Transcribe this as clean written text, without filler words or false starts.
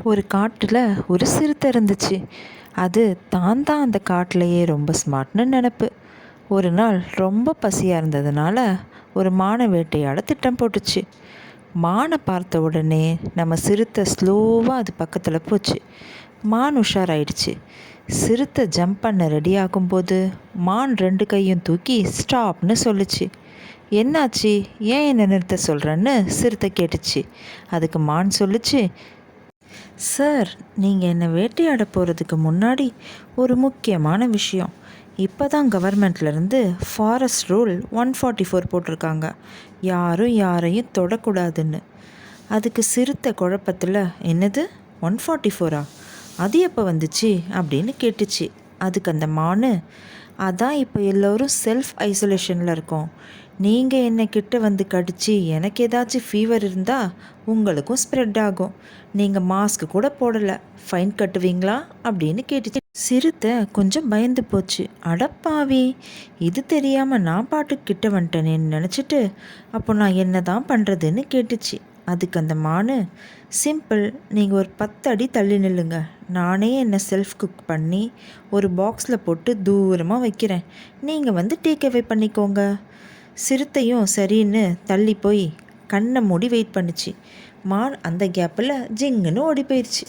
ஒரு காட்டில் ஒரு சிறுத்தை இருந்துச்சு. அது தான் அந்த காட்டிலேயே ரொம்ப ஸ்மார்ட்னு நினப்பு. ஒரு நாள் ரொம்ப பசியாக இருந்ததுனால ஒரு மானை வேட்டையாட திட்டம் போட்டுச்சு. மானை பார்த்த உடனே நம்ம சிறுத்தை ஸ்லோவாக அது பக்கத்தில் போச்சு. மான் உஷாராயிடுச்சு. சிறுத்தை ஜம்ப் பண்ண ரெடி ஆகும்போது மான் 2 கையும் தூக்கி ஸ்டாப்னு சொல்லுச்சு. என்னாச்சு, ஏன் என்ன நிறுத்த சொல்கிறேன்னு சிறுத்தை கேட்டுச்சு. அதுக்கு மான் சொல்லுச்சு, சார், நீங்கள் என்னை வேட்டையாட போகிறதுக்கு முன்னாடி ஒரு முக்கியமான விஷயம். இப்போ தான் கவர்மெண்ட்லேருந்து ஃபாரஸ்ட் ரூல் 144 போட்டிருக்காங்க, யாரும் யாரையும் தொடக்கூடாதுன்னு. அதுக்கு சிறுத்தை குழப்பத்தில், என்னது 144ஆ, அது எப்போ வந்துச்சு அப்படின்னு கேட்டுச்சு. அதுக்கு அந்த மானு, அதான் இப்போ எல்லோரும் செல்ஃப் ஐசோலேஷனில் இருக்கோம். நீங்கள் என்னை கிட்ட வந்து கடிச்சு எனக்கு ஏதாச்சும் ஃபீவர் இருந்தால் உங்களுக்கும் ஸ்ப்ரெட் ஆகும். நீங்கள் மாஸ்க் கூட போடலை, ஃபைன் கட்டுவீங்களா அப்படின்னு கேட்டுச்சு. சிறுத்தை கொஞ்சம் பயந்து போச்சு. அடப்பாவி, இது தெரியாமல் நான் பாட்டுக்கு கிட்ட வந்துட்டேனேன்னு நினச்சிட்டு அப்போ நான் என்ன தான் பண்ணுறதுன்னு கேட்டுச்சு. அதுக்கு அந்த மானு, சிம்பிள், நீங்கள் ஒரு 10 அடி தள்ளி நில்லுங்க, நானே என்னை செல்ஃப் குக் பண்ணி ஒரு பாக்ஸில் போட்டு தூரமாக வைக்கிறேன், நீங்கள் வந்து டேக் அவே பண்ணிக்கோங்க. சிறுத்தையும் சரின்னு தள்ளி போய் கண்ணை மூடி வெயிட் பண்ணிச்சு. மான் அந்த கேப்பில் ஜிங்குன்னு ஓடி போயிடுச்சு.